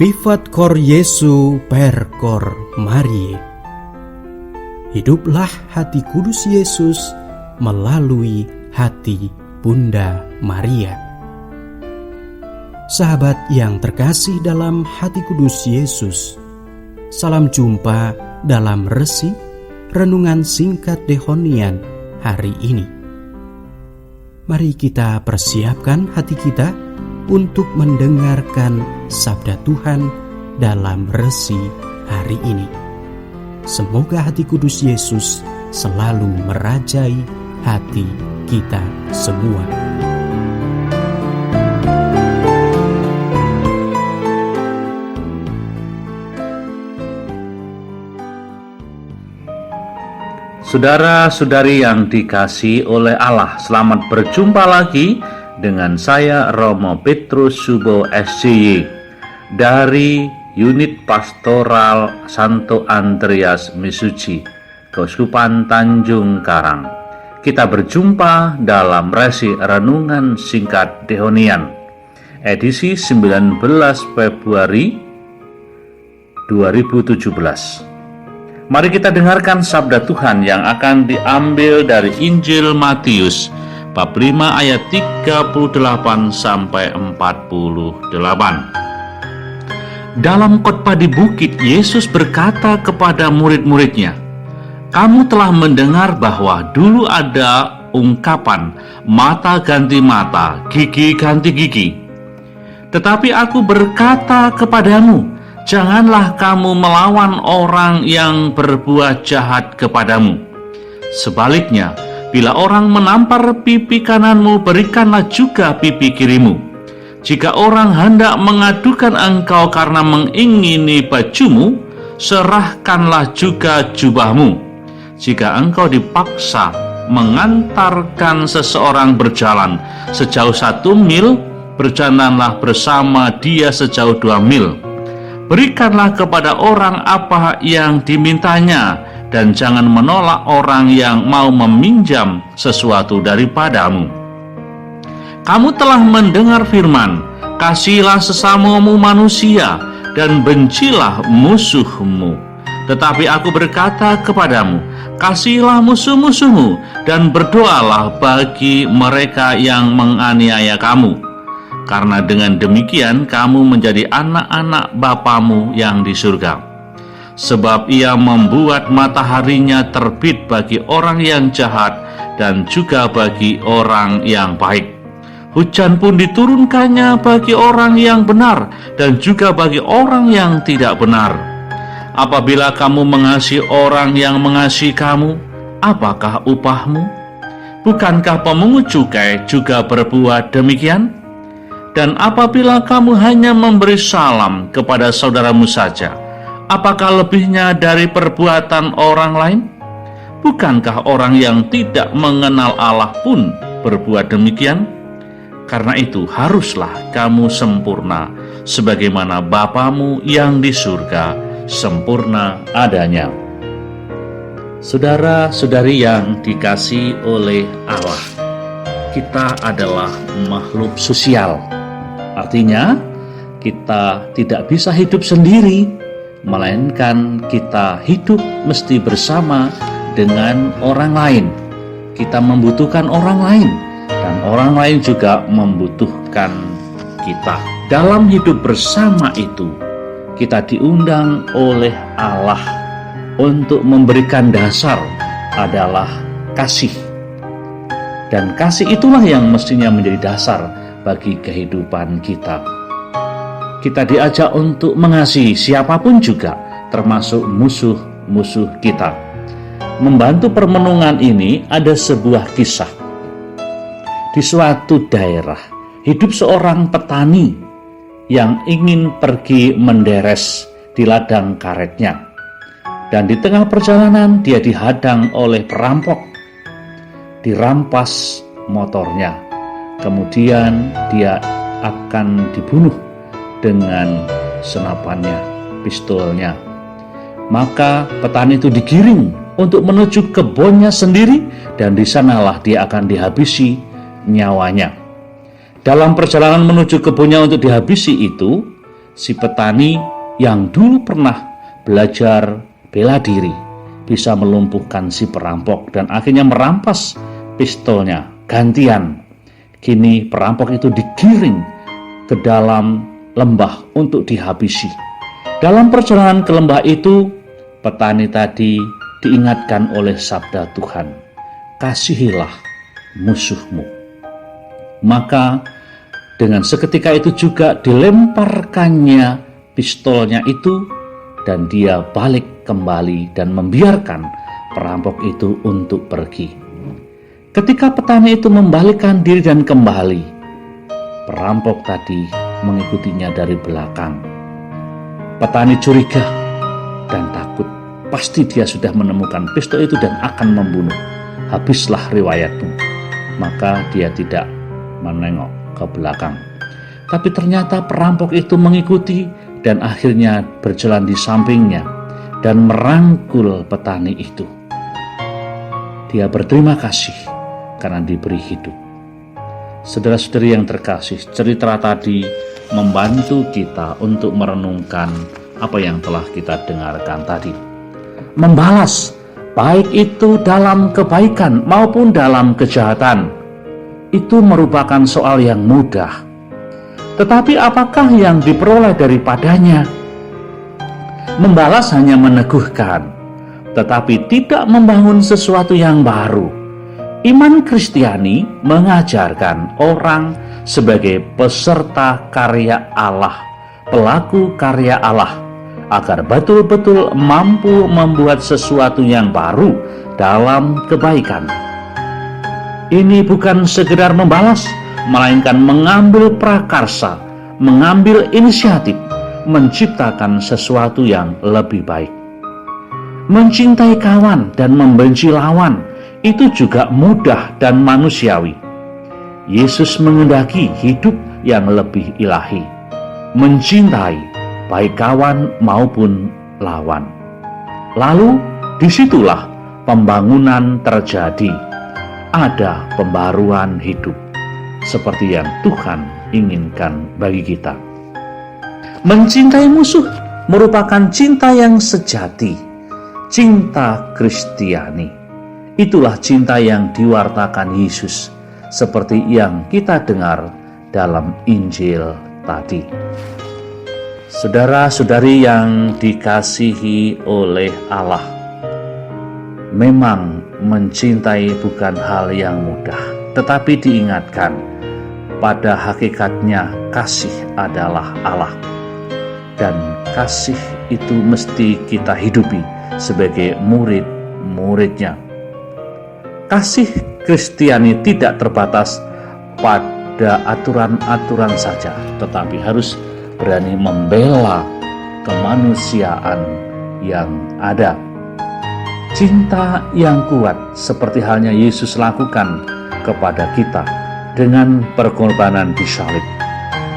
Vivat cor Jesu per cor Marie. Hiduplah hati kudus Yesus melalui hati Bunda Maria. Sahabat yang terkasih dalam hati kudus Yesus, salam jumpa dalam resi renungan singkat Dehonian hari ini. Mari kita persiapkan hati kita untuk mendengarkan sabda Tuhan dalam resi hari ini. Semoga hati kudus Yesus selalu merajai hati kita semua. Saudara-saudari yang dikasihi oleh Allah, selamat berjumpa lagi dengan saya Romo Petrus Subo SCY dari Unit Pastoral Santo Andreas Misuji, Keuskupan Tanjung Karang. Kita berjumpa dalam resi renungan singkat Dehonian, edisi 19 Februari 2017. Mari kita dengarkan sabda Tuhan yang akan diambil dari Injil Matius bab 5 ayat 38 sampai 48. Dalam khotbah di bukit, Yesus berkata kepada murid-muridnya, "Kamu telah mendengar bahwa dulu ada ungkapan mata ganti mata, gigi ganti gigi. Tetapi aku berkata kepadamu, janganlah kamu melawan orang yang berbuat jahat kepadamu. Sebaliknya, bila orang menampar pipi kananmu, berikanlah juga pipi kirimu. Jika orang hendak mengadukan engkau karena mengingini bajumu, serahkanlah juga jubahmu. Jika engkau dipaksa mengantarkan seseorang berjalan sejauh 1 mil, berjalanlah bersama dia sejauh 2 mil. Berikanlah kepada orang apa yang dimintanya, dan jangan menolak orang yang mau meminjam sesuatu daripadamu. Kamu telah mendengar firman, kasihilah sesamamu manusia, dan bencilah musuhmu. Tetapi aku berkata kepadamu, kasihilah musuh-musuhmu, dan berdoalah bagi mereka yang menganiaya kamu. Karena dengan demikian kamu menjadi anak-anak Bapamu yang di surga. Sebab ia membuat mataharinya terbit bagi orang yang jahat dan juga bagi orang yang baik. Hujan pun diturunkannya bagi orang yang benar dan juga bagi orang yang tidak benar. Apabila kamu mengasihi orang yang mengasihi kamu, apakah upahmu? Bukankah pemungut cukai juga berbuat demikian? Dan apabila kamu hanya memberi salam kepada saudaramu saja, apakah lebihnya dari perbuatan orang lain? Bukankah orang yang tidak mengenal Allah pun berbuat demikian? Karena itu haruslah kamu sempurna, sebagaimana Bapamu yang di surga sempurna adanya. Saudara-saudari yang dikasihi oleh Allah, kita adalah makhluk sosial. Artinya, kita tidak bisa hidup sendiri, melainkan kita hidup mesti bersama dengan orang lain. Kita membutuhkan orang lain, dan orang lain juga membutuhkan kita. Dalam hidup bersama itu, kita diundang oleh Allah untuk memberikan dasar adalah kasih. Dan kasih itulah yang mestinya menjadi dasar bagi kehidupan kita. Kita diajak untuk mengasihi siapapun juga, termasuk musuh-musuh kita. Membantu permenungan ini ada sebuah kisah. Di suatu daerah, hidup seorang petani yang ingin pergi menderes di ladang karetnya. Dan di tengah perjalanan dia dihadang oleh perampok. Dirampas motornya. Kemudian dia akan dibunuh dengan senapannya, pistolnya. Maka petani itu digiring untuk menuju kebunnya sendiri, dan di sanalah dia akan dihabisi nyawanya. Dalam perjalanan menuju kebunnya untuk dihabisi itu, si petani yang dulu pernah belajar bela diri bisa melumpuhkan si perampok dan akhirnya merampas pistolnya gantian. Kini perampok itu digiring ke dalam lembah untuk dihabisi. Dalam perjalanan ke lembah itu, petani tadi diingatkan oleh sabda Tuhan, kasihilah musuhmu. Maka dengan seketika itu juga dilemparkannya pistolnya itu, dan dia balik kembali dan membiarkan perampok itu untuk pergi. Ketika petani itu membalikkan diri dan kembali, perampok tadi mengikutinya dari belakang. Petani curiga dan takut. Pasti dia sudah menemukan pistol itu dan akan membunuh. Habislah riwayatmu. Maka dia tidak menengok ke belakang. Tapi ternyata perampok itu mengikuti dan akhirnya berjalan di sampingnya dan merangkul petani itu. Dia berterima kasih karena diberi hidup. Saudara-saudari yang terkasih, cerita tadi membantu kita untuk merenungkan apa yang telah kita dengarkan tadi. Membalas, baik itu dalam kebaikan maupun dalam kejahatan, itu merupakan soal yang mudah. Tetapi apakah yang diperoleh daripadanya? Membalas hanya meneguhkan, tetapi tidak membangun sesuatu yang baru. Iman Kristiani mengajarkan orang sebagai peserta karya Allah, pelaku karya Allah, agar betul-betul mampu membuat sesuatu yang baru dalam kebaikan. Ini bukan sekedar membalas, melainkan mengambil prakarsa, mengambil inisiatif, menciptakan sesuatu yang lebih baik. Mencintai kawan dan membenci lawan, itu juga mudah dan manusiawi. Yesus menghendaki hidup yang lebih ilahi, mencintai baik kawan maupun lawan. Lalu disitulah pembangunan terjadi. Ada pembaruan hidup seperti yang Tuhan inginkan bagi kita. Mencintai musuh merupakan cinta yang sejati, cinta Kristiani. Itulah cinta yang diwartakan Yesus seperti yang kita dengar dalam Injil tadi. Saudara-saudari yang dikasihi oleh Allah, memang mencintai bukan hal yang mudah, tetapi diingatkan pada hakikatnya kasih adalah Allah, dan kasih itu mesti kita hidupi sebagai murid-muridnya. Kasih Kristiani tidak terbatas pada aturan-aturan saja, tetapi harus berani membela kemanusiaan yang ada. Cinta yang kuat seperti halnya Yesus lakukan kepada kita dengan pengorbanan di salib,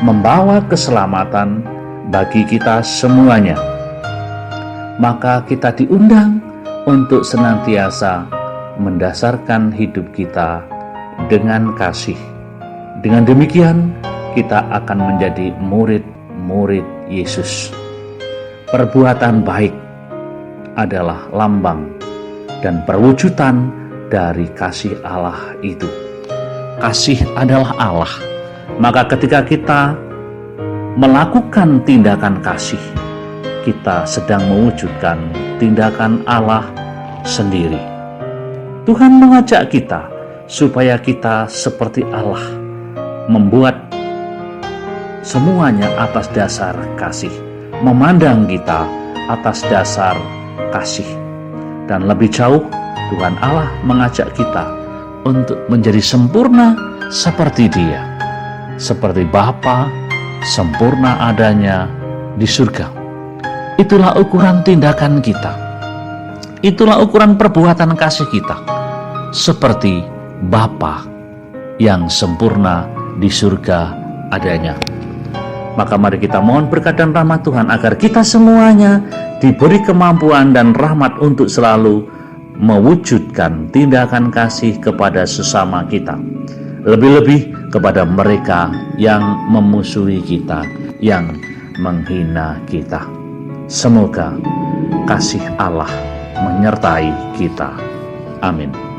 membawa keselamatan bagi kita semuanya. Maka kita diundang untuk senantiasa mendasarkan hidup kita dengan kasih. Dengan demikian, kita akan menjadi murid-murid Yesus. Perbuatan baik adalah lambang dan perwujudan dari kasih Allah itu. Kasih adalah Allah. Maka ketika kita melakukan tindakan kasih, kita sedang mewujudkan tindakan Allah sendiri. Tuhan mengajak kita supaya kita seperti Allah, membuat semuanya atas dasar kasih, memandang kita atas dasar kasih. Dan lebih jauh, Tuhan Allah mengajak kita untuk menjadi sempurna seperti Dia, seperti Bapa sempurna adanya di surga. Itulah ukuran tindakan kita, itulah ukuran perbuatan kasih kita, seperti Bapa yang sempurna di surga adanya. Maka mari kita mohon berkat dan rahmat Tuhan agar kita semuanya diberi kemampuan dan rahmat untuk selalu mewujudkan tindakan kasih kepada sesama kita, lebih-lebih kepada mereka yang memusuhi kita, yang menghina kita. Semoga kasih Allah menyertai kita. Amin.